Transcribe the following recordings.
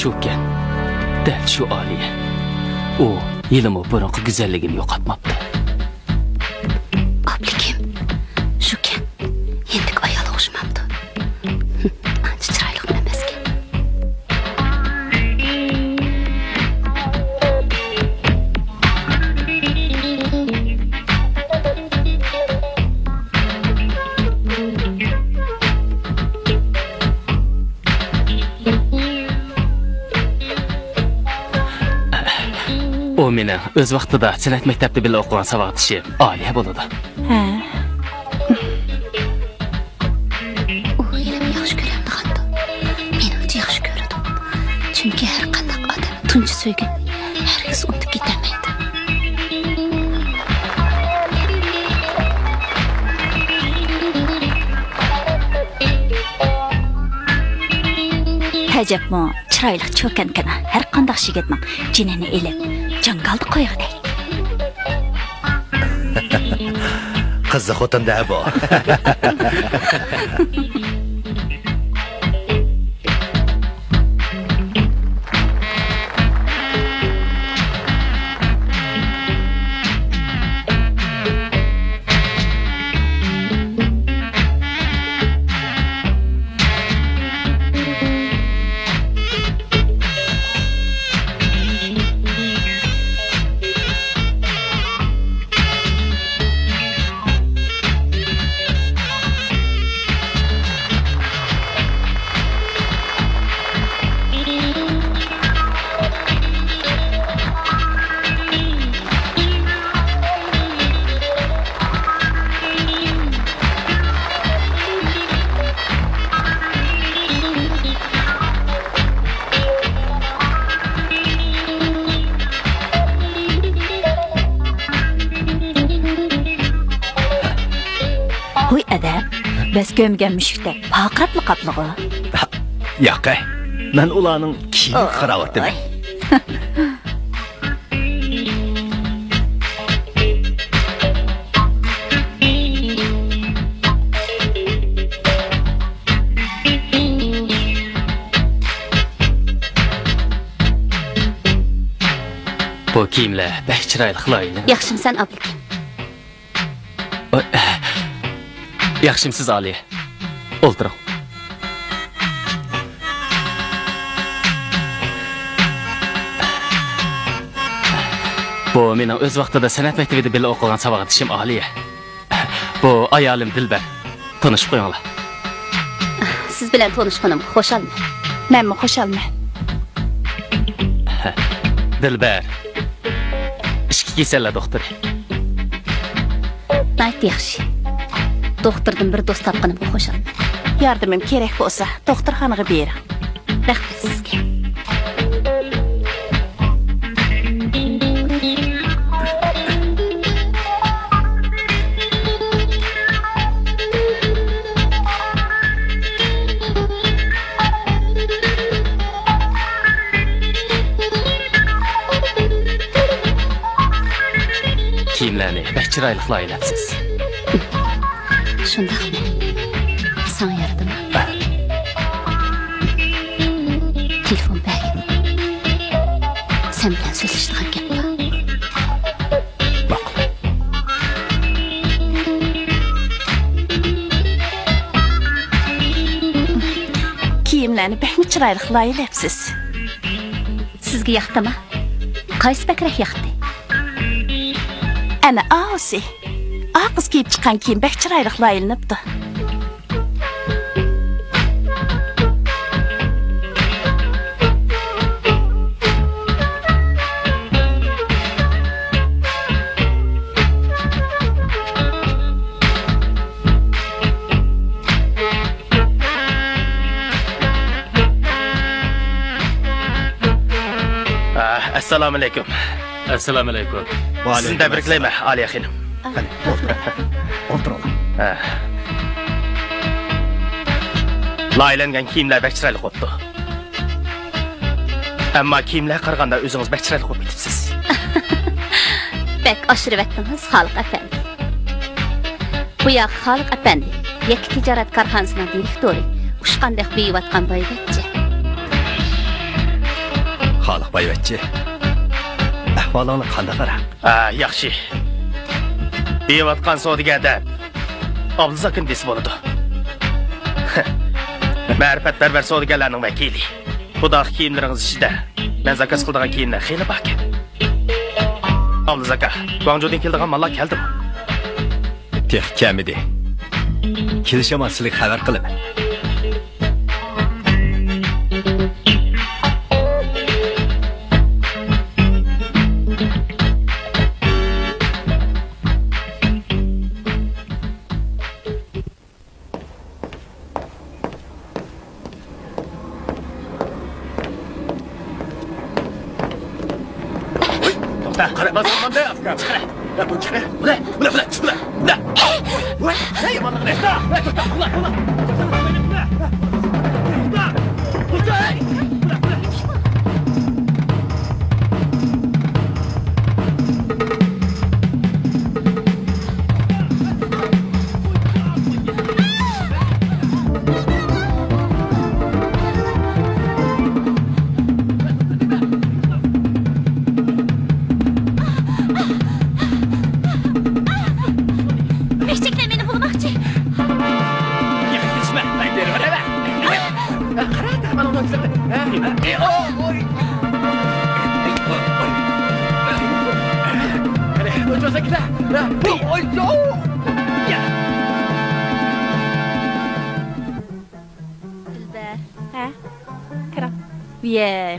shukan. Dal shu Aliya. U yilimi burunqi go'zalligini yo'qotmabdi. Oblikim, shukan. Endi ayol o'xshamabdi. Ancha chiroyli emaskan. O mening o'z vaqtida san'at maktabida birga o'qigan savodishim Aliya bo'ladi. Ha. U yilimi yaxshi ko'ramdi hatto. Menimcha yaxshi ko'radi. Chunki har qanday odam tunji so'ygan hargiz unutib ketmaydi. Hajabmi, chiroyli cho'kan kana. Har qanday yigitning jinini elib, jangalda qo'yganday. Qizni xotinda bu. Bəs gömgən müşükdə paqraplı qaplığı? Yo'q, men ularning kiyimi qaravatdim. Bu kiyimlar bək chiroyli qilayli. Yaxshimsan, Oblikim? Yaxshimsiz Aliya. O'ltiring. Bu mening o'z vaqtida san'at maktabida birga o'qigan savodishim Aliya. Bu ayolim Dilbar. Tanishib qo'yinglar. Siz bilan tanishganim xo'shalman. Menmi xo'shalman. Dilbar. Ishki kasallar doktori. Ayt yaxshi. Doktordan bir do'st topganimga xo'shalman. Yordamim kerak bo'lsa, doktorxonaga bering. Rahmat sizga. Kiyimlarni bək chiroyli qilayapsiz. Shundaqmi? Sana yordam. Telefon bering. Sen bilan so'zlashadigan gap bor. Ma'qul. Kiyimlarni bəkmi chiroyli qilayapsiz. Sizga yoqdimi? Qaysi bakrak yoqdi? Ana ağası. Ağız giyip çıkan kiyim bək chiroyli qilayilibdi. Assalomu alaykum. Assalomu alaykum. Sizni tabriklayman, Aliya xonim. Qani, o'tiring. Laylangan kiyimlar bək chiroyli qo'pdi. Ammo kiyimlar qaraganda o'zingiz bək chiroyli qo'yib ketibsiz. Bək aşırı vətdiniz, Xaliq əfəndi. Bu yoq Xaliq əfəndi, yakki tijorat korxonasining direktori. Ushqandaq beyivatgan boyvachcha. Xaliq boyvachchi. Ahvolingni qanday qara? Yaxshi. Beyvatqan savdogarda Abduzakin desa bo'ladi. Ma'rifatparvar savdogarlarning vakili. Xudoq kiyimlaringiz ichida men zakaz qildigan kiyimlar xeyli bor ekan. Abduzaka, Guangzhoudan keldigan mallar keldimi? Tex kamidi. Kelishaman sizga xabar qilaman. Qara, mazamanda afkar. Qara. La bu chiqar. Bula. Hey, mana ne?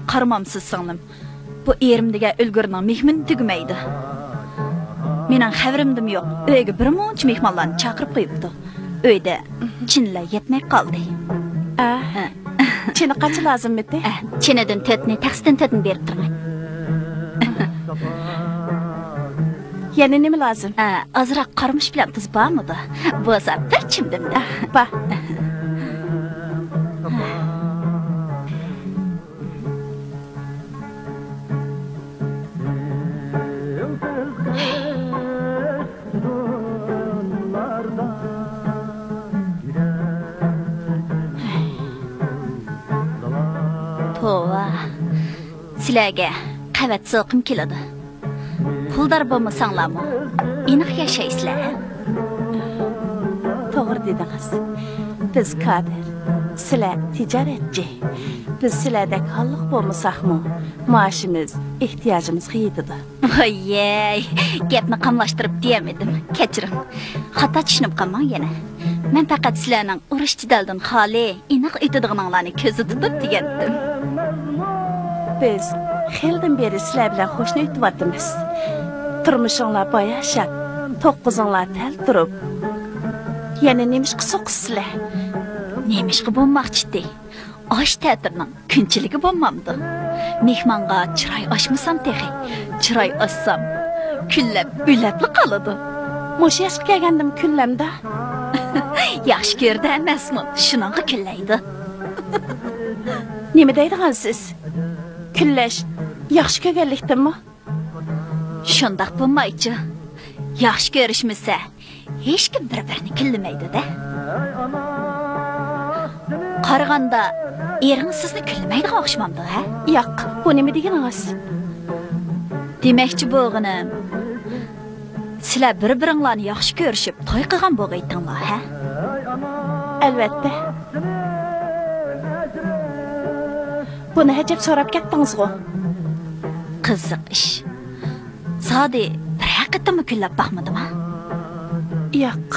Qaramamsız singlim. Bu erimdiga ulgurning mehmon tugmaydi. Mening xabarimdim yo'q. Uyga bir muncha mehmonlarni chaqirib qo'yibdi. Uyda chinlar yetmay qoldi. Chini qancha lozim edi? Chinidan 4ni, taxsidan 4ni berib turman. Yana nima lozim? Azroq qarmish bilan tuz bormidi? Bo'lsa bir chimdimda. Ba. Sizlarga qavat so'qim keladi. Puldor bo'lmasanglarmi, aniq yashaysizlar. To'g'ri dedingiz. Biz kadr, sizlar tijoratchi. Biz sizlardek xalq bo'lmasaqmi, maoshimiz, ehtiyojimizga yetadi. Voy, gapni qamlashtirib demedim. Kechiring. Xato tushunib qolmang yana. Men faqat sizlarning urush jidaldan xoli, aniq etadiganlarni ko'zda tutib degandim. Biz xeldan beri sizlar bilan qo'shni o'tyapmiz. Turmushinglar boyashab, to'qqizinglar tal turib. Yana nemishqa so'qsizlar. Nemishqa bo'lmoqchidi. Osh ta'tirning kunchiligi bo'lmamdi. Mehmonga chiroy ochmasam texi. Chiroy ochsam, kunlab bo'labli qoladi. Mo'sha yoshga kelgandim kunlamda. Yaxshi ko'rdi emasmi? Shuningga kunlaydi. Nima deydigansiz? Kunlash yaxshi ko'rganlikdimi? Shundoq bo'lmaychi. Yaxshi ko'rishmasa, hech kim bir-birini kunlamaydi-da. Qaraganda ering sizni kunlamaydigan o'xshamamdi, ha? Yo'q, bu nima deganingiz? Demakchi bo'lganim, sizlar bir-biringlarni yaxshi ko'rishib, to'y qilgan bo'g'aydinglar, ha? Albatta. Buni hajab so'rab ketdingiz-ku. Qiziq ish. Sodi bir haqiqatmi kunlab baxmadimi? Yo'q.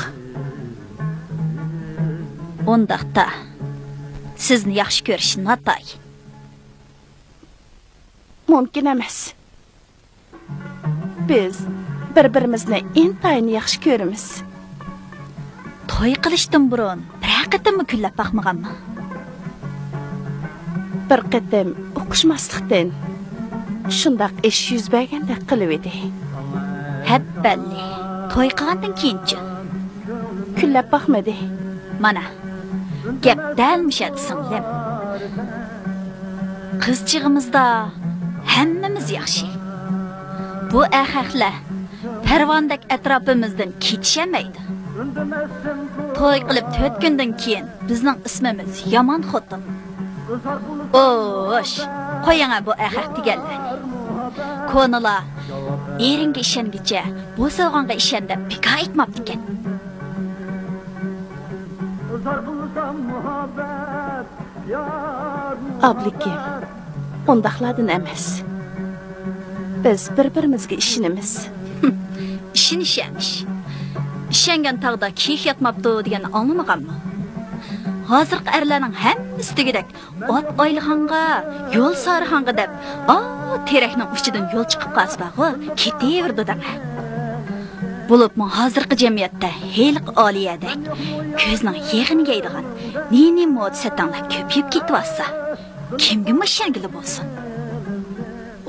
Ondaqda sizni yaxshi ko'rish noto'y. Mumkin emas. Biz bir-birimizni intayin yaxshi ko'ramiz. To'y qilishdan burun bir haqiqatmi kunlab baxmaganmi? Bir qatam o'qishmaslikdan shundoq ish yuz bergandek qilib edi. Habballi. To'y qilgandan keyinchi kunlab baxmadi. Mana gap dalmishadi singlim. Qizchig'imizda hammamiz yaxshi. Bu ahaqlar parvondek atrofimizdan ketishamaydi. To'y qilib 4 kundan keyin bizning ismimiz yomon xotin. Osh, Qo'yanga bu ahaq deganlarni. Ko'nala eringa ishongicha, bu so'g'onga ishon deb bika aytmabdi ekan. Ablikim, ondaqladın emas. Biz bir-birimizga ishonamiz. Ishonish. Ishongan taqda kiyik yatmabdi deganni anglamaganmi? Hozirgi erlarning hammasi degidek ot oylixonga, yo'l sarixonga deb, terakning uchidan yo'l chiqib qolsa-ku, ketaverdi dang. Bo'libmi hozirgi jamiyatda heliq oliyadek ko'zning yig'iniga yeydigan nini mod satanlar ko'payib ketyapsa, kimga ishongili bo'lsin?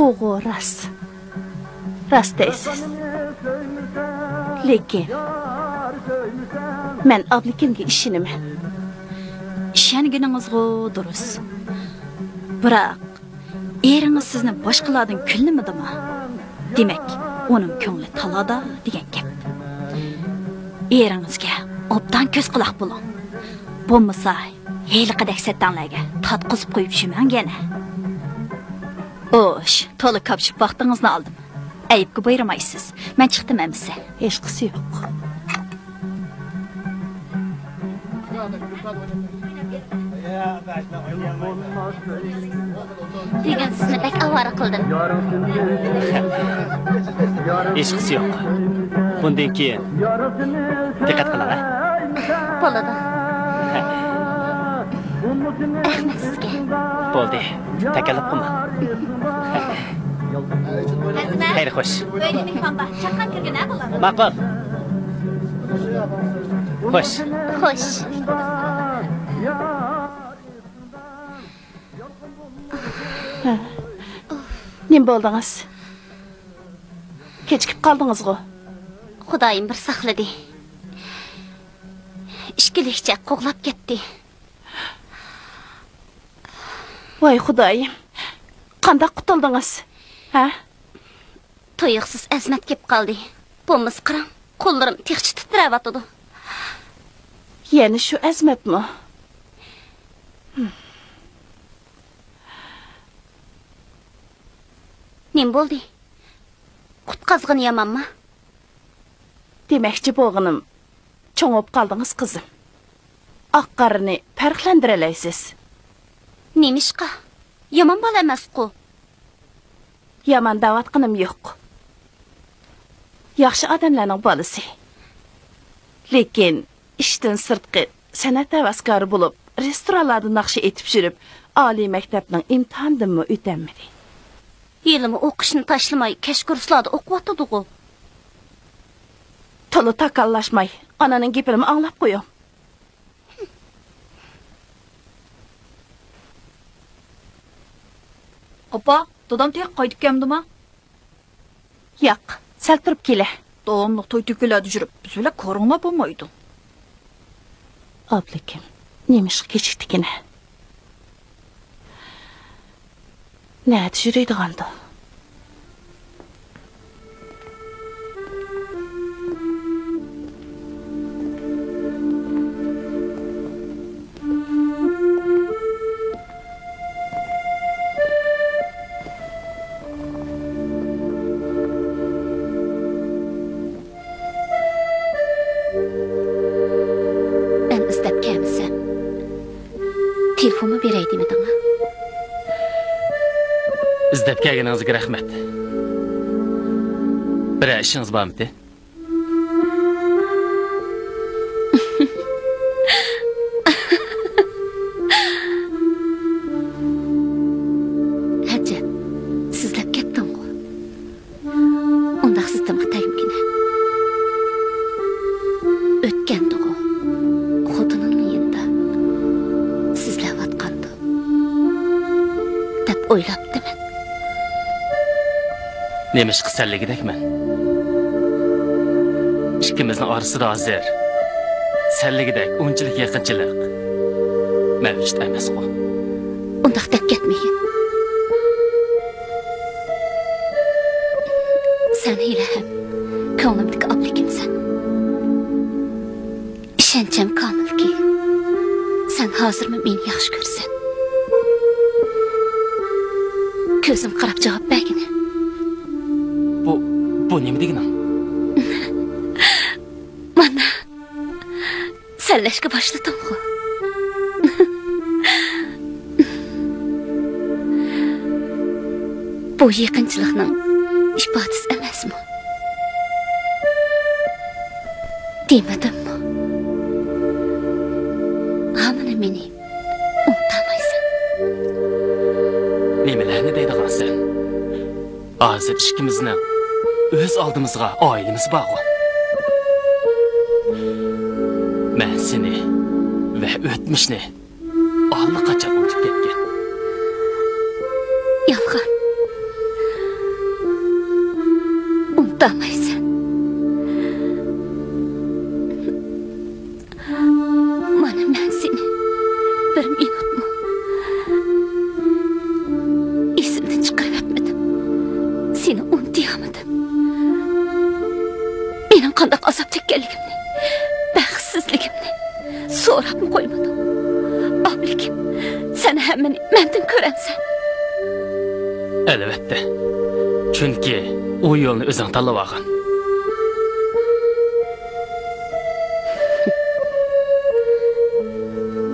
O'g'o rost. Rost deysiz. Lekin men ablikimga ishonaman. İşenginingizga durus. Biroq eringiz sizni boshqalardan kulnimidimi? Demak, uning ko'ngli talada degan gap. Eringizga obdan ko'z quloq bo'ling. Bo'lmasa, heliqadek satanlarga tatqizib qo'yib shumangana. Osh, to'la kapshib vaqtingizni oldim. Ayibga buyurmaysiz. Men chiqdim amsa. Hech qisi yo'q. Degan sizni pek avara qildim. Hech qisi yo'q. Bundan keyin diqqat qilaman. Bo'ladi. Rahmat sizga. Bo'ldi. Takalluf qilma. Xayr, xo'sh. Böyle mehmonda chaqan kirgan nima bo'ladi? Ma'qul. Xo'sh. Xo'sh. Nim bo'ldingiz? Kechikib qoldingiz-ku. Xudoyim bir saqladi. Ishkilikcha qo'g'lab ketdi. Voy xudoyim. Qanday qutuldingiz? Ha? Tuyuqsiz azmat kelib qoldi. Bo'lmas qarang, qo'llarim tiqchi titrayotdi. Yana shu azmatmi? Nim bo'ldi? Qutqazg'in yamanmi? Demakchi bo'g'inim, cho'ngib qoldingiz qizim. Oq-qorini farqlantiraysiz. Nemishqa? Yaman bola emas-ku. Yaman da'vatqinim yo'q. Yaxshi odamlarning bolasi. Lekin ishdan sirtqi san'at havaskori bo'lib, restoranlarda naqsh etib yurib, oliy maktabning imtihonini o'tolmadi. Yilimi o'qishni tashlamay, kesh kurslarda o'qiyotdi-ku. To'la takallashmay, onaning gapini anglab qo'ying. Opa, dadam tek qaytib kelmdimi? Yo'q, sal turib kela. Davamlıq toy tükülerde жүріп, biz öyle korunma bulmaydı. Ablikim, neymiş keçikdikine? Nerede yürüydü qandı? Telefonumu berey demedin ha? İzdep kelganingizga rahmat. Bir ishingiz bormi? Hajat, sizlab ketdim-ku. Undaq sistemga tagimgina. O'tgandi-ku. Xotinimning yanında sizlayotgandi. Deb o'ylabdiman. Nemish qisalligidakman. Ikkimizning orasida hozir salligidek unchilik yaqinchilik mavjud emas-ku. Undaq deb ketmagin. Sen ilahim, ko'nglimdagi obligimsan. Ishonchim komilki, sen hozirmi meni yaxshi ko'rsan. Ko'zim qarab javob bergin. Bu nima deganing? Mana sallashga boshladim. Bu yaqinchilikning ifodasi emasmi? Demadimmi? Hamini meni unutamaysan. Nimalarni deydigansan? Hozir ikkimizni o'z oldimizga oilamiz bor. Men seni va o'tmishni allaqachon unutib ketgan. Yolg'on. Unutamaysan. Mana men seni bir minutmi esimdan chiqarib seni unutayamadim. Mening qanday azob chekkanligimni, baxtsizligimni so'rabmi qo'ymadim. Lekin sen hammani mendan ko'ransan. Albatta. Chunki u yo'lni o'zing tanlab olgan.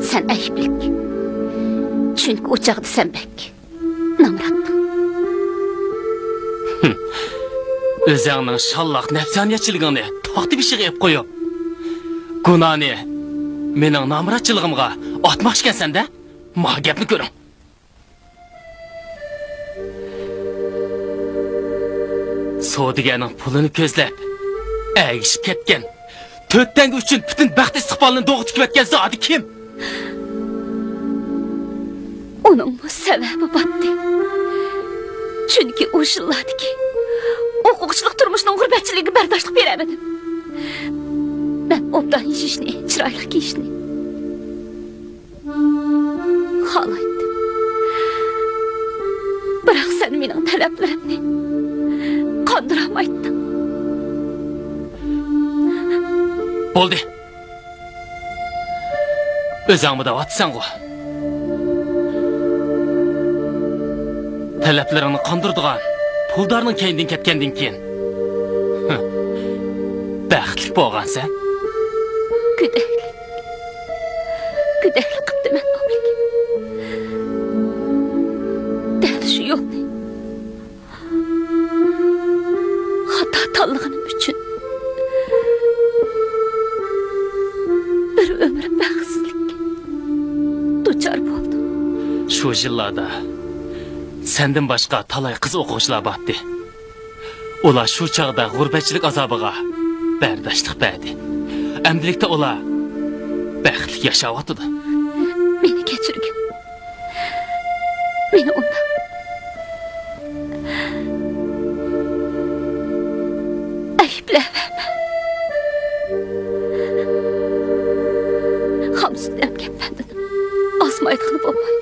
Sen ayıplik. Çünkü uçakta sen bek. Namrattın. O'zingning shallaq nafsoniyatchiligingni to'xtatib bir şey qilib qo'yib. Gunohni mening namratchiligimga otmoqchikansan-da? Ma gapni ko'ring. Sodiganing pulini ko'zlab, agishib ketgan. 4 tanga uchun butun baxt istiqbolini do'g'itib ketgan zoti kim? Onun bu sebebi battı. Çünkü o yıllardaki hukukçuluk turmuşunun gurbetçiliğine berdaşlık veremedim. Ben obdan yiyişini, çıraylık giyişini halaydım. Bırak sen benim taleplerimni kandıramaydın. Oldu. Özüngmi da atsan o. Taleplerini kandırdıgan puldarının kendin ketkendan keyin. Baxtli bo'lgansan. Güdeklik qipti men oblik. Dadi shu yo'lni xato tanlaganim uchun bir umr baxtsizlikka duchor bo'ldim. Shu yillarda senden başka talay kız o'quvchilar batdi. Ular shu chaqda g'urbatchilik azobiga bardoshlik berdi. Amdilikda ular baxtli yashayotdi. Meni kechirgin. Meni undan. Ayblama. Hamsizlab gapmandim. Osmaydiqni bo'lmaydi.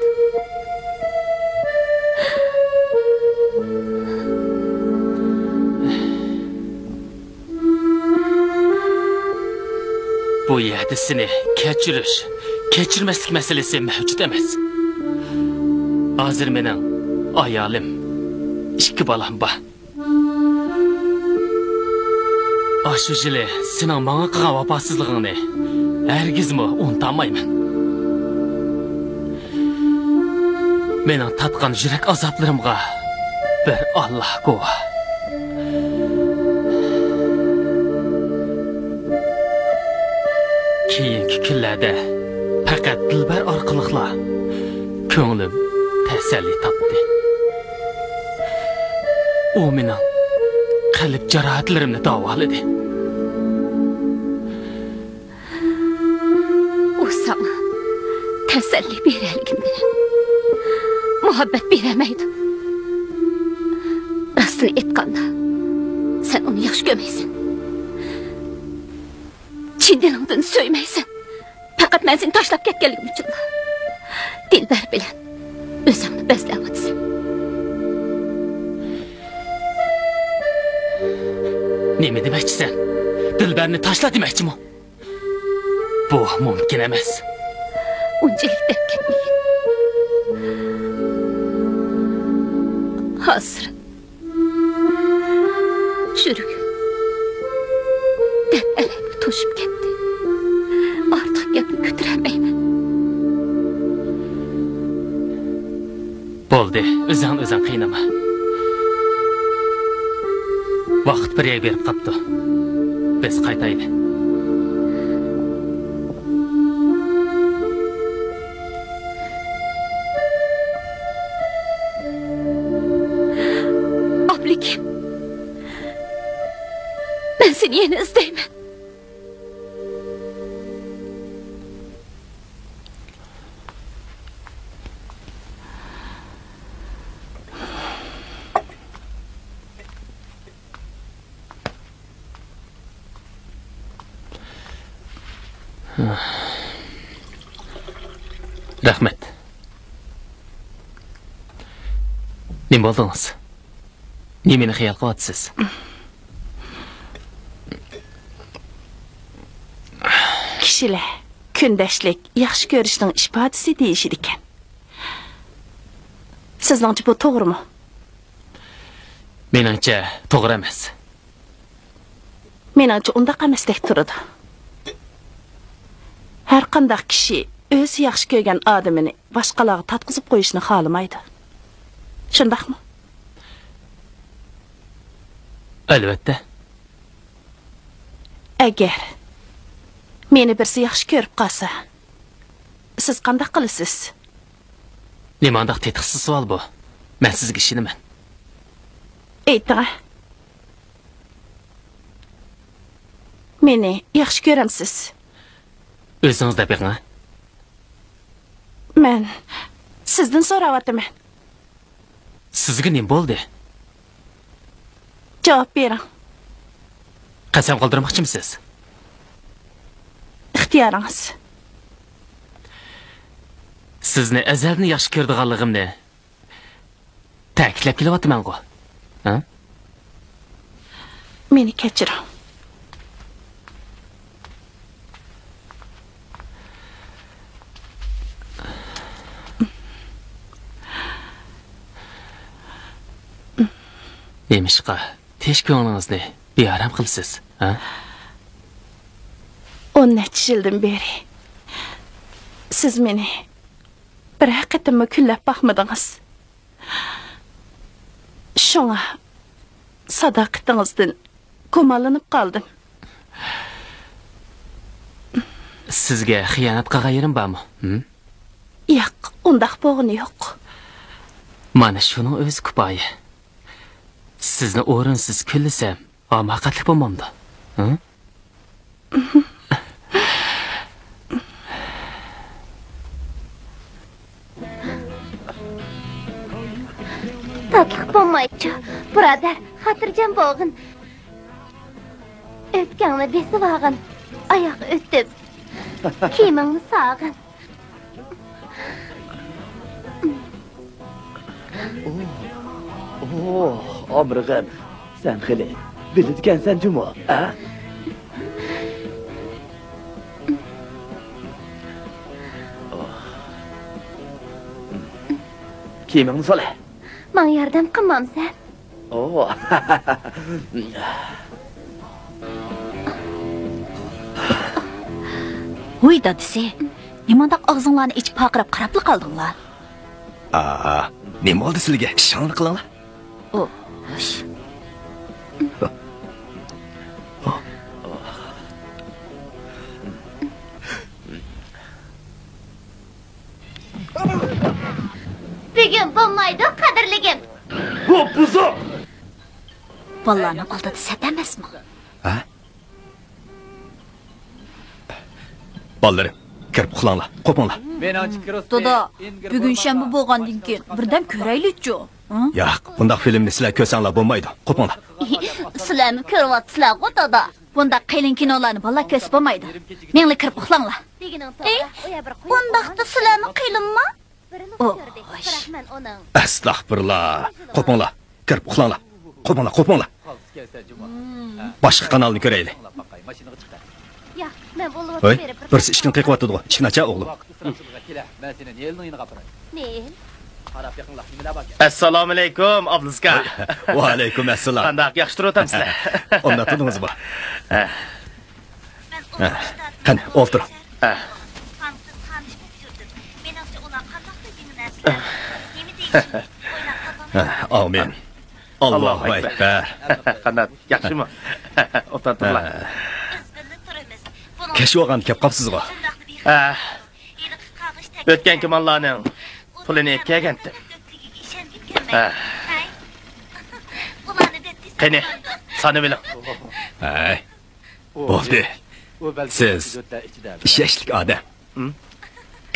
Bu yerda seni kechirmaslik masalasi mavjud emas. Hozir mening ayolim, 2 bolam bor. Shu yili sening menga qilgan vafosizligingni hargizmi unutmayman. Mening tatgan yurak azoblarimga bir Alloh guvoh. Keyingi kunlarda faqat Dilbar orqaliqla ko'nglim tasalli topdi. U mening qalb jarohatlarimni davoladi. U sana tasalli berayligim bilan muhabbat beramaydi. Rostini aytganda sen uni yaxshi ko'rmaysan. Chindaningdan söymaysan. Faqat men seni tashlab ketganligim uchun Dilbar bilan o'zingni bezlayapsan. Nima demoqchisan? Dilbarni tashla demoqchimi? Bu mumkin emas. Unchalik deb ketmayin. Hazır. Çürük. Dep elimi toşup ketdi. Artıq gapni kötürəməyəm. Bo'ldi, o'zing qiynama. Vaqt bir yer berib qapti. Biz qaytaylik. Ablikim. Ben seni yine izleyemem. Rahmet. Nima bo'ldingiz? Nimani xiyol qilyapsiz? Kishilar kundashlik yaxshi ko'rishning ifodasi deyishir ekan. Sizningcha bu to'g'rimi? Meningcha to'g'ri emas. Meningcha undaq emasdek turadi. Har qanday kishi o'zi yaxshi ko'rgan odamini boshqalarga tatqizib qo'yishni xohlamaydi. Shundaqmi? Albatta. Agar meni birsi yaxshi ko'rib qolsa, siz qanday qilasiz? Nimandaq tetiqsiz savol bu? Men sizga ishonaman. Ayting. Meni yaxshi ko'ramsiz? O'zingiz deb bering. Men sizdan so'rayapman. Sizga nima bo'ldi? Javob bering. Qasam qoldirmoqchimisiz? Ixtiyoringiz. Sizni azalni yaxshi ko'rdiganligimni ta'kidlab kelyapman-ku. Ha? Meni kechiring. Nemishqa tez ko'nglingizni bearam qilsiz, ha? 10 yildan beri siz meni bir haqiqatimi kullab baxmadingiz. Shunga sadoqatingizdan ko'malanib qoldim. Sizga xiyonat qilgan yerim bormi? Yo'q, undaq bo'g'ini yo'q. Mana shuning o'zi kifoya. Sizni o'rinsiz kulsam, haqiqatlik bo'lmamdi. Tatlık bo'lmaychi, birodar, xotirjam bo'g'in. O'tganni besib olg'in, oyoq o'tib, kiyimingni sog'in. Omrig'im, sen xili bilitgansan jumo, ha? Kiyimingni sol. Men yordam qilmamsan. Voy dadisi, nimandaq og'zinglarni ichib paqirab qarabli qoldinglar? Nima oldi sizlarga? Ishonli qilinglar. Bugun bo'lmaydi, qadrligim. Buzuq. Vallahi oldida sat emasmi? Ha? Bolalarım, kirib uxlanglar, qo'pinglar. Doda, bugun shanba bo'lgandan keyin birdan ko'raylik-ku. Yo'q, bundaq filmni sizlar ko'rsanglar bo'lmaydi. Qo'pinglar. Sizlarni ko'ryapsizlar-ku, doda. Bunda qilin kinolarni bolalar ko'rib bo'lmaydi. Menga kirib uxlanglar. Bundaqda sizlarni qilinmi? Astagfirullah. Qo'pinglar, kirib uxlanglar. Qo'pinglar. Boshqa kanalni ko'raylik. Yo'q, men bo'lib Voy, birsi ishkini qiqyapti-ku. Ishkini acha o'g'lim. Nel? Assalomu alaykum, Abdulska. Va alaykum assalom. Qanday yaxshi turibsizlar? Onda tudingizmi? Qani, o'tir. Amin. Allohu akbar. Qanday yaxshimi? O'tirdilar. Kashvogan kelib qopsizmi? O'tgan kumonlarning pulini kelgandim. Qani, sani bilan. Ay. Bo'ldi. Siz ishashlik odam.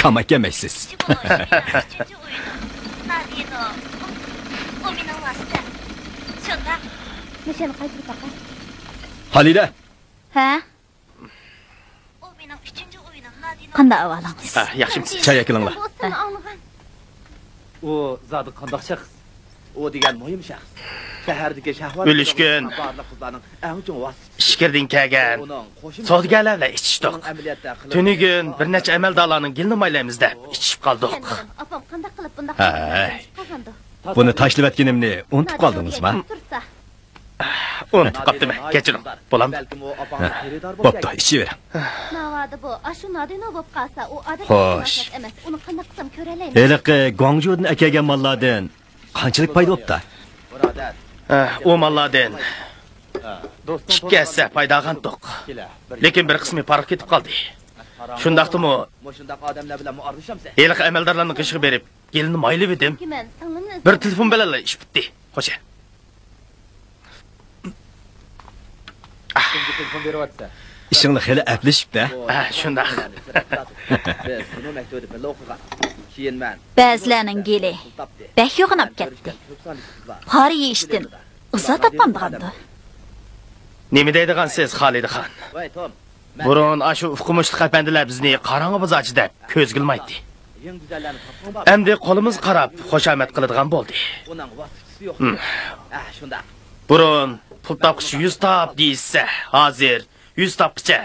Kamak yemaysiz. Halila. Ha? Qanday ahvolingiz? Yaxshimisiz? Çay yakılыңlar. O zadı qandaq şəxs. O degan mühim şəxs. Şəhərdəki şəhvat Bölüşkün. barlıq qızlarning ən üçün vasitəsi. Ishkirdan kelgan savdogarlar bilan ichishdik. Tunigin bir necha amaldorlarning gilni maylaymiz deb ichib qoldik. Apam qandaq qilib bundaq Ay. Buni tashlab etganimni unutib qoldingizmi? Unutib qoldim. Kechiring. Bo'lamdi. Bəlkə o apamın xəridar Bo'pti, ichivering. Navada bu, ashu nadino bo'lib qolsa, u odat Xo'sh. emas. Uni qanday qilsam ko'ralayman. Heliqi Guangzhoudan akagan mallardan qanchalik paydo bo'pti? Birodar, O mallardan ikki hissa paydo qildik. Lekin bir qismi farq ketib qoldi. Shundaqdimi? Moshundaq odamlar bilan muarrishamsan. Eliq amaldorlarning qishig'i berib, gilni maylab edim. Men singlimni Bir telefon bilan ish bitdi. Xo'sh. Kimga telefon beryapsa? Ishingni xeli aplashibdi. Shundaq. Biz buni maktabda birga o'qigan. Keyin men Ba'zilarning geli bak yo'g'inib ketdi. Qori yeyishdan uzoq topmamdigandi. Nima deydigan siz, Xolidaxon? Voy Tom. Burun ashu uqumushli qapandilar bizni qarang'i bozachi deb ko'z qilmaydi. Eng güzellarni topgan bor. Endi qo'limiz qarab xushomat qiladigan bo'ldi. Uning vasitasi yo'q. Shundaq. Burun pul topqish 100 top deysa, hozir 100 topqicha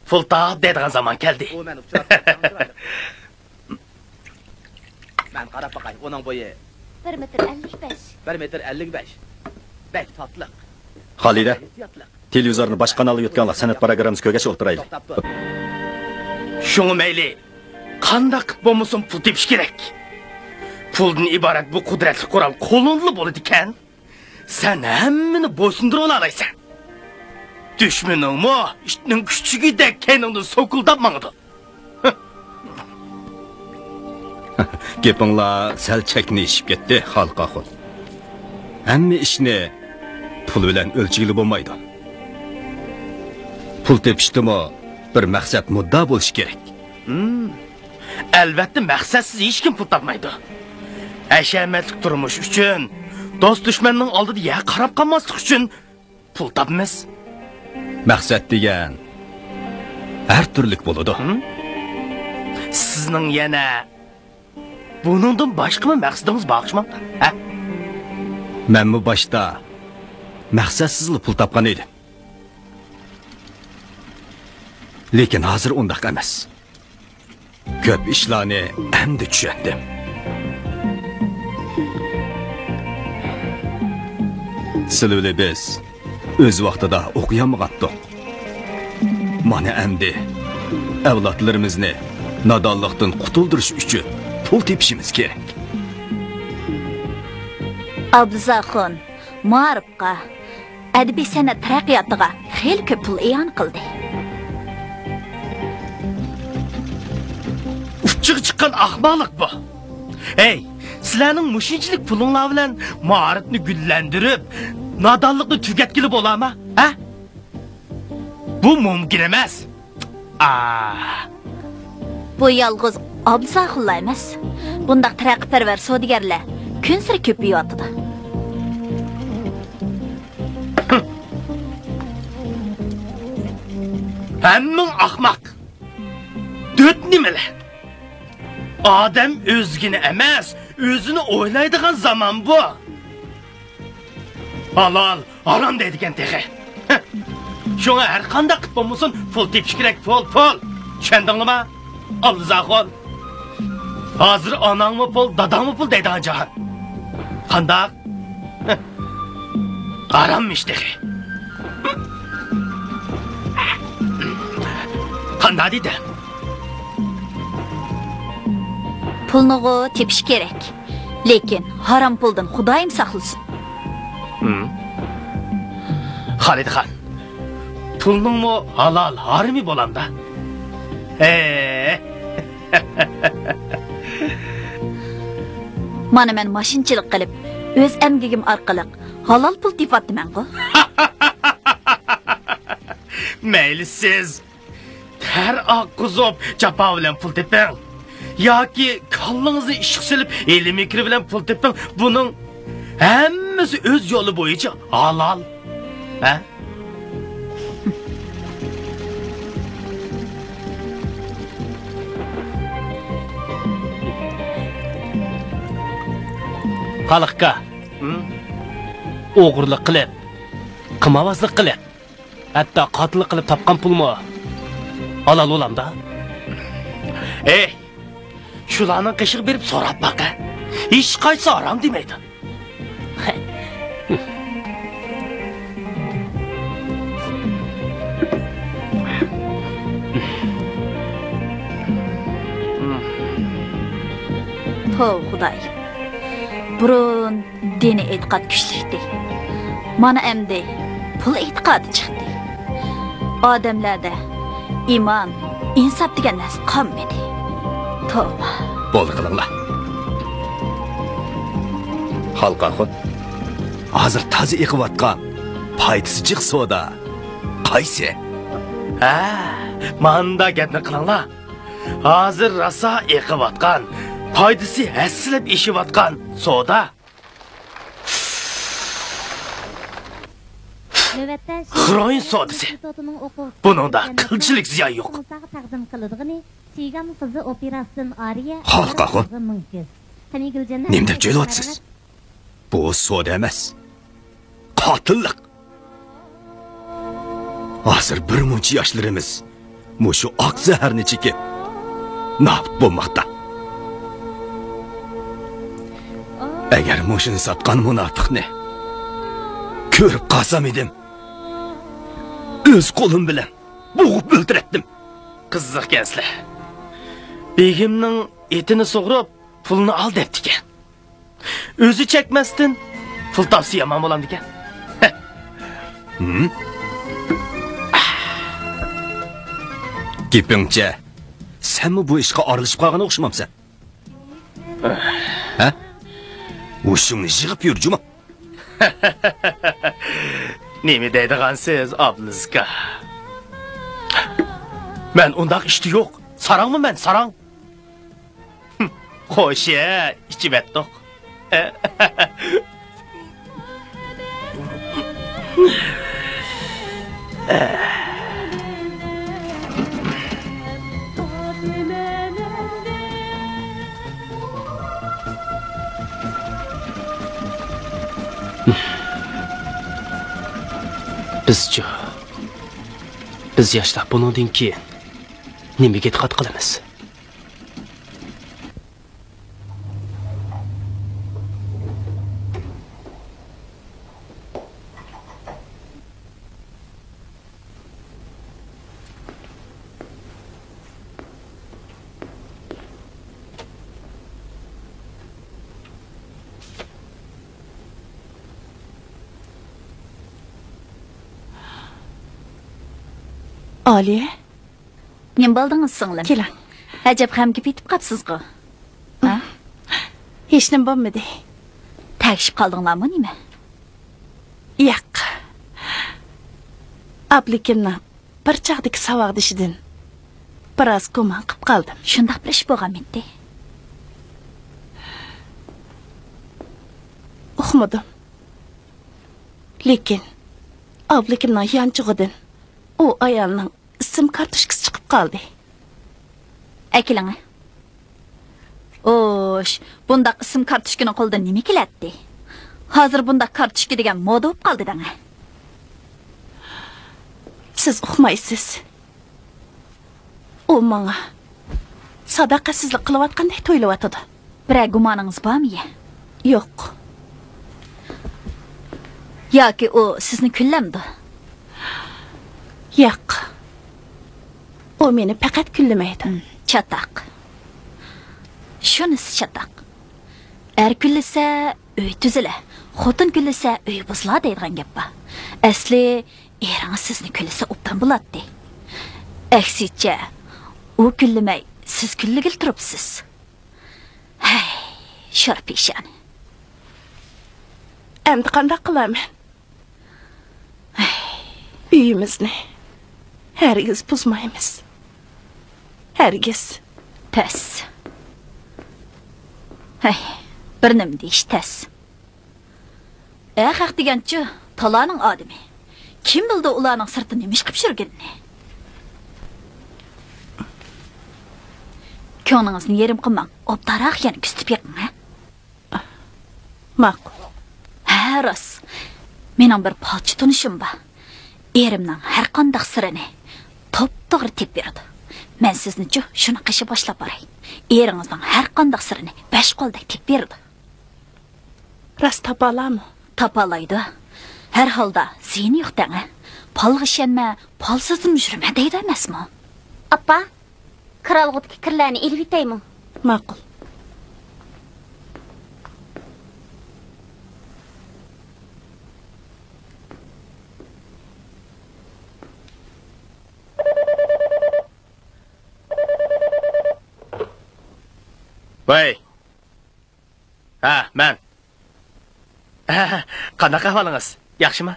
pul top deydigan zaman keldi. O men uchratdim. Men qarab baqay, uning bo'yi 1 metr 55. 1 metr 55. Bek tatliq. Halila, Ehtiyotliq. televizorni boshqa kanalga yutganlar san'at programmasi ko'rgach o'tiraylik. To'xtab tur. Şunu meyli, qandaq bo'lmasin pul tepish kerak. Puldan iborat bu qudratli qurol qo'lonli bo'ladi ekan. Sen hammani bo'ysundira olaysan. Düşmaningmi itning kuchigidek keningni so'kuldab mangdi. Gapinglar sal chaknishib ketdi, xalqaqul. Hamma ishni pul bilan o'lchigili bo'lmaydi. Pul tepishdimi bir maqsad mudda bo'lishi kerak. Albatta maqsadsiz hech kim pul topmaydi. Hashamatli turmush uchun, do'st dushmanning oldida ya qarab qolmaslik uchun pul topmiz. Maqsad degan har turlik bo'ladi. Sizning yana buningdan boshqa maqsadingiz bormi? Ha? Men bu boshda maqsadsiz pul topgan edim. Lekin hozir undaq emas. Ko'p ishlarni endi tushundim. Sizlar biz o'z vaqtida o'qiyolmagandik. Mana endi avlodlarimizni nodonlikdan qutuldirish uchun pul tepishimiz kerak. Abduzaxon ma'rifqa, adabiy san'at taraqqiyotiga xeyli ko'p pul e'yon qildi. Uchiq chiqqan ahmoqlik bu. Hey, sizlarning mushunchalik pulinglar bilan ma'rifni gullantirib, nodonlikni tugatkili bo'ladimi? Ha? Bu mumkin emas. Bu yolg'iz Abduzaxonlar emas. Bundaq taraqqiyparvar savdogarlar kun sari ko'payyotdi. Hammang ahmoq. Döt nimalar? Odam o'zgini emas, o'zini o'ylaydigan zaman bu. Halol, harom deydigan texe. Şuna her qanday qilib bo'lmasin pul tepish kerak, pul. Tushundingmi? Abduzaxon. Hazır anang mı pul, dadang mı pul deydiğin cahan. Kandak? Aranmış dedi. Kandak dedi. Pulnuğu tepiş gerek. Lekin haram puldan Xudayım saxlasın. Halid Xan, pulning mu halal harmi bo'lamda? Mana men mashinchilik qilib, o'z emgigim orqali halal pul tepatdiman-ku. Mayli siz ter oqqizib japa bilan pul teping yoki kallangizni ishq silib ilmiy kiri bilan pul teping. Buning hammasi o'z yo'li bo'yicha halal. Ha? Xalqqa o'g'irlik qilib, qimavazlik qilib, hatto qotillik qilib topgan pulmi halol bo'lamda? Shularning qishiq berib so'rab baqa. Hech qaysi harom demaydi. Tov Xudoy. Burun dini e'tiqod kuchlikdi. Mana endi pul e'tiqodi chiqdi. Odamlarda iymon, insof degan narsa qolmadi. Tavba. Bo'ldi qilinglar. Xalqa xud. Hozir toza eqiyotgan foydasi jiq soda. Qaysi? Manda gapni qilinglar. Hozir rosa eqiyotgan, foydasi haslab ishiyotgan soda. Xroin sodasi. Buningda qilchilik ziyon yo'q. Xalqa xud. Nima deb jo'ylayapsiz? Bu soda emas. Qotillik. Hozir bir muncha yoshlarimiz mushu oq zaharni chekib nobud bo'lmoqda. Agar mushuni sotgan munofiqni ko'rib qolsam edim, o'z qo'lim bilan bo'g'ib o'ldiratdim. Qiziqgansizlar. Begimning etini sug'urib, pulni ol debdi ekan. O'zi chekmasdan pul topsa yomon bo'lamdi ekan. Gapingcha, senmi bu ishga aralashib qolganga o'xshamamsan? Ha? O'shingni yig'ib yur, Juma. Nima deydigansiz, Abnizka? Men undaq ishti yo'q. Sarangmi men, sarang? Xo'sh, ichib etdik. Biz yoshlar bundan keyin nimaga diqqat qilamiz? Aliye? Nima bo'ldingiz singlim? Keling. Ajab hamga ketib qapsiz-ku. Ha? Hech nima bo'lmadi. Tagishib qoldinglarmi nima? Yo'q. Ablikimni bir chaqdagi savoqdishidan biroz gumon qilib qoldim. Shundoq bir ish bo'lganmidi. Uqmadim. Lekin ablikimning yanchig'idan u ayolning ism kartochkasi chiqib qoldi. Akilangi. Osh, bundaq ism kartochkani qo'ldan nima keladi? Hozir bundaq kartochka degan moda bo'lib qoldi danga. Siz uqmaysiz. U menga sadoqatsizlik qilayotgandek to'ylayotdi. Bir gumoningiz bormi? Yo'q. Yoki u sizni kullamdi? Yo'q. O meni faqat kullamaydi. Çataq. Şunisi çataq. Er kullasa uy tuzila, xotin kullasa uy buzila deydigan gap bor. Asli eringiz sizni kullasa obdan bo'ladi. Aksicha, u kullamay, siz kulligil turibsiz. Hay, sharpishani. Endi qanday qilaman? Uyimizni hargiz buzmaymiz. Hargiz. Pes. Hay, bir nim deyish tas. Haq deganchi, talaning odami. Kim bildi ularning sirtini nemish qilib shirganini? Ko'nglingizni yerim qilmang. Obdaroq yana kustib yiqing, ha? Ma'qul. Ha, rost. Mening bir palchi tunishim bor. Erimning har qanday sirini to'g'ri tep beradi. Men sizni-chi shuni qishib boshlab boray. Eringizning har qanday sirini besh qo'ldek tep beradi. Rost topalarmi? Topalaydi. Har holda seni yo'qdan, palg'ishanma, palsizim yurma deydi emasmi? Appa, kralg'utki kirlarni elib yetaymi? Ma'qul. Voy. Ha, men. Qanaqa ahvolingiz? Yaxshimi?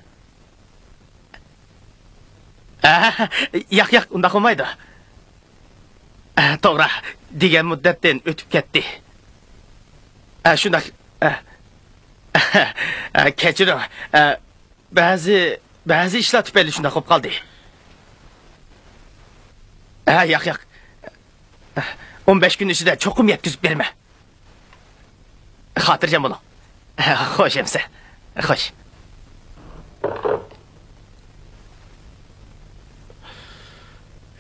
Yo'q, unda qolmaydi. To'g'ri, degan muddatdan o'tib ketdi. Shunday. Kechiring. Ba'zi ishlar tufayli shunday qolib qoldi. Yo'q. 15 kun ichida cho'qim yetkazib berma. Xotirjam bo'ling. Xo'sh, emsa. Xo'sh.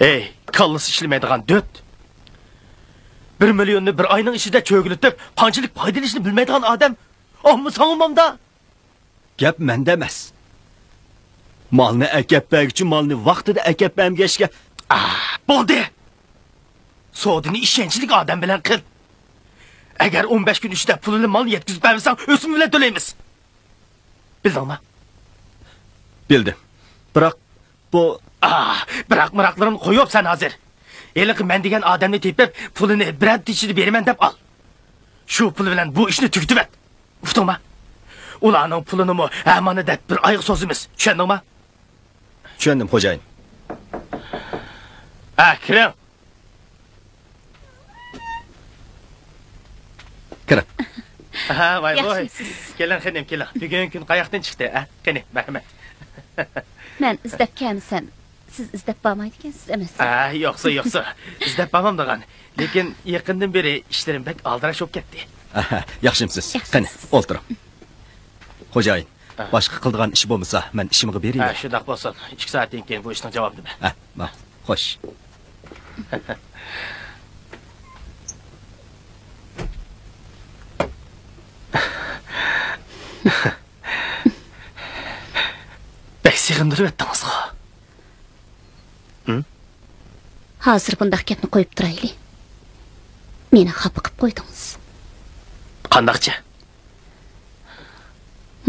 Ey, kallasi ishlamaydigan döt. 1 millionni bir oyning ichida cho'gilitib, qanchalik foydalashni bilmaydigan odam, ommi sog'mamda. Gap menda emas. Malni akapbag uchun malni vaqtida akapbamgashga. Bo'ldi. Sodini ishonchli odam bilan qil. Agar 15 kun ichida pulini mal yetkazib bermasang, o'sim bilan to'laymiz. Bildingmi? Bildim. Biroq bu biroq qo'yib sen hozir. Eliq men degan odamni tepib, pulini biror ichida beraman deb ol. Shu pul bilan bu ishni tugatib et. Uqdingmi? Ularning pulini mo amana deb bir oy so'zimiz. Tushundingmi? Tushundim, xo'jayin. Kiring. Kirib. Voy. Keling, xenim, keling. Bugun kun qayoqdan chiqdi? Qani, marhamat. Men izlab kelmasam, siz izlab bormaydi ekansiz emas. Yo'qsa. İzdab bormam degan. Lekin yaqindan beri ishlarim bak aldirash bo'lib ketdi. Yaxshimsiz. Qani, o'tiring. Xo'jayin, boshqa qildigan ish bo'lmasa, men ishimga berayman. Shunday bo'lsin. 2 soatdan keyin bu ishning javobini ber. Xo'sh. Bek sig'indirib etdingizmi? Hozir bundaq gapni qo'yib turaylik. Meni xafa qilib qo'ydingiz. Qandaqcha?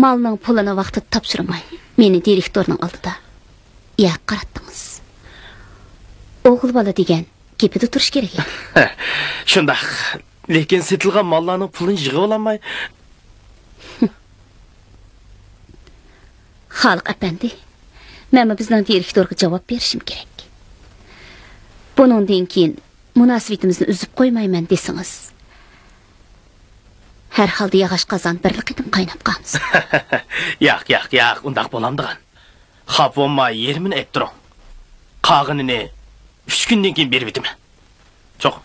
Malning pulini vaqtida topshirmay, meni direktorning oldida yo'q qaratdingiz. O'g'il bola degan gapida turish kerak edi. Shunday. Lekin setilgan mallarning pulini yig'ib ololmay. Xalq apandi, men bizning direktorga javob berishim kerak. Buningdan keyin munosabatimizni uzib qo'ymayman desangiz, har holda yog'och qozon birligidan qaynab qolamiz. Yo'q, undaq bo'lamdigan. Xap bo'lmay yerimni aytib turing. Qog'inini 3 kundan keyin berib etaman. Cho'q.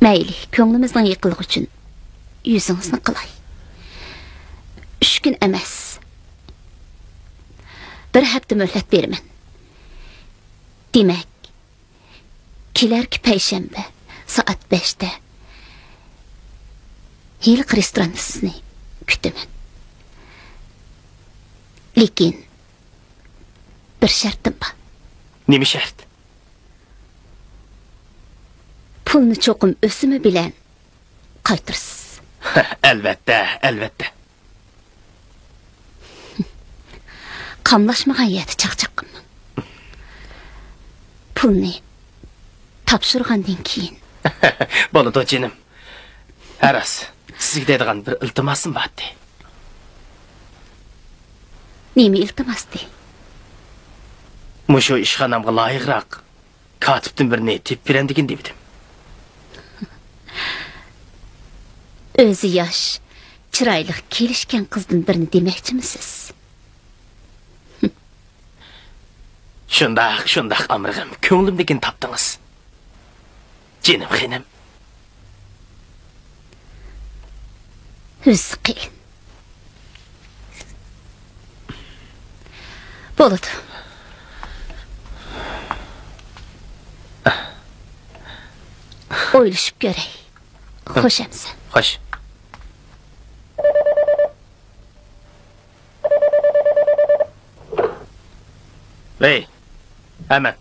Mayli, ko'nglimizning yiqiligi uchun yuzingizni qilay. 3 kun emas. 1 hafta muhlat beraman. Demak, kelerki payshanba soat 5'te. Hilq restoranda sizni kutaman. Lekin bir shartim bor. Nima shart? Pulni cho'qim o'simi bilan qaytirsiz. Albatta, albatta. Qamlashmagan yeti chaqchaqqiman. Pulni topshirgandan keyin. Bo'ladi jinim. Aras, sizga deydigan bir iltimosim bor. Nima iltimosdi? Mushu ishxonamga loyiqroq katibdan birini tepib berandigin dedim. O'zi yosh, chiroyli kelishgan qizdan birini demoqchimisiz? Shundaq amrig'im, ko'nglimdagini topdingiz. Jinim xinim. O'zi qiyin. Bo'ladi. O'ylashib ko'ray. Xo'shamsan. Xo'sh. Hey, hemen.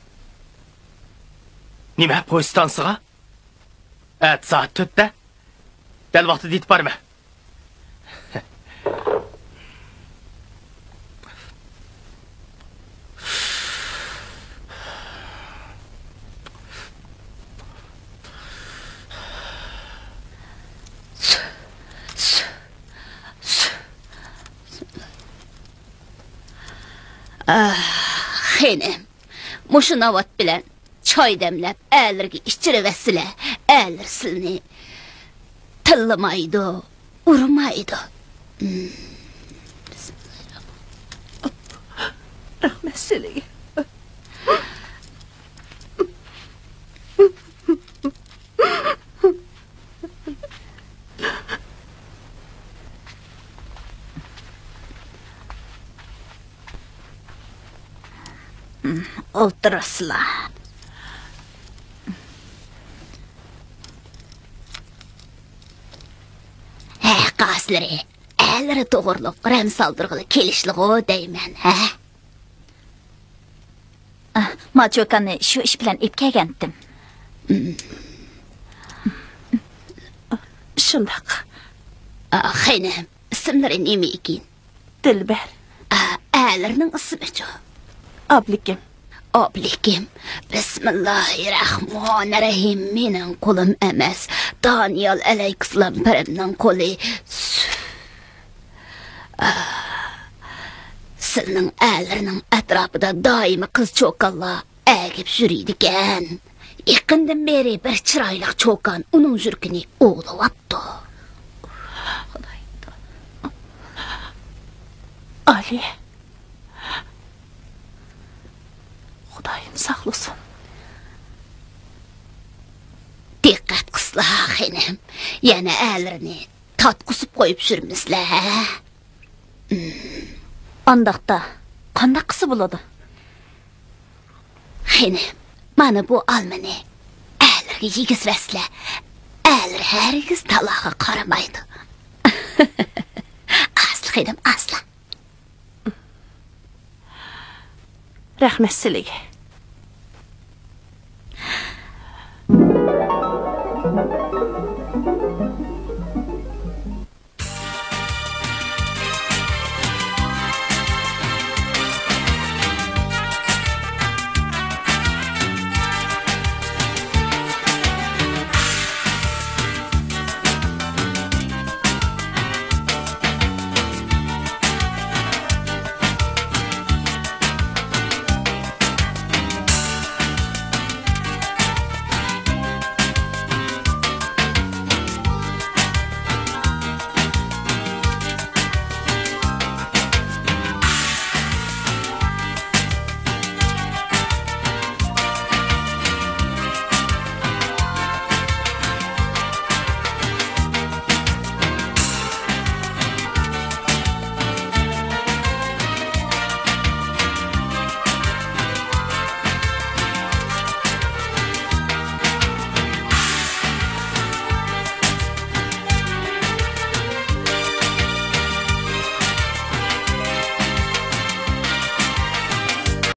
Nima poystansiga? Saat 4'te. Del vaqti deyip barma. Xenim, mushu navat bilan choy demlab, a'lirga ichirivasila, a'lir silni tillamaydi, urmaydi. Rahmat sizlarga. O'tirasizlar. Qasları, a'liri to'g'riliq, ram soldirg'ili kelishlig'o deyman, ha? Machokanni shu ish bilan epkagandim. Shundaq. Xenim, ismlari nima ekan? Dilbar. A'lirning ismi-chi? Oblikim. Oblikim. Bismillahirrahmanirrahim. Mening qo'lim emas. Daniel alayhissalom parimning qo'li. Sizning a'lirning atrofida doimo qiz cho'qonlar agib yuriydigan. Yaqindan beri bir chiroyli cho'qon uning yurkini o'g'labdi. Ali. Xudoyim saqlasin. Diqqat qilsizlar, xenim. Yana a'lirini tatqusib qo'yib yurmizlar. Andaqda qanday qilsa bo'ladi? Xenim, mana bu almani a'lirga yigizvasizlar. A'lir hargiz taloqqa qaramaydi. Asli xenim, asli. Rahmat sizlarga.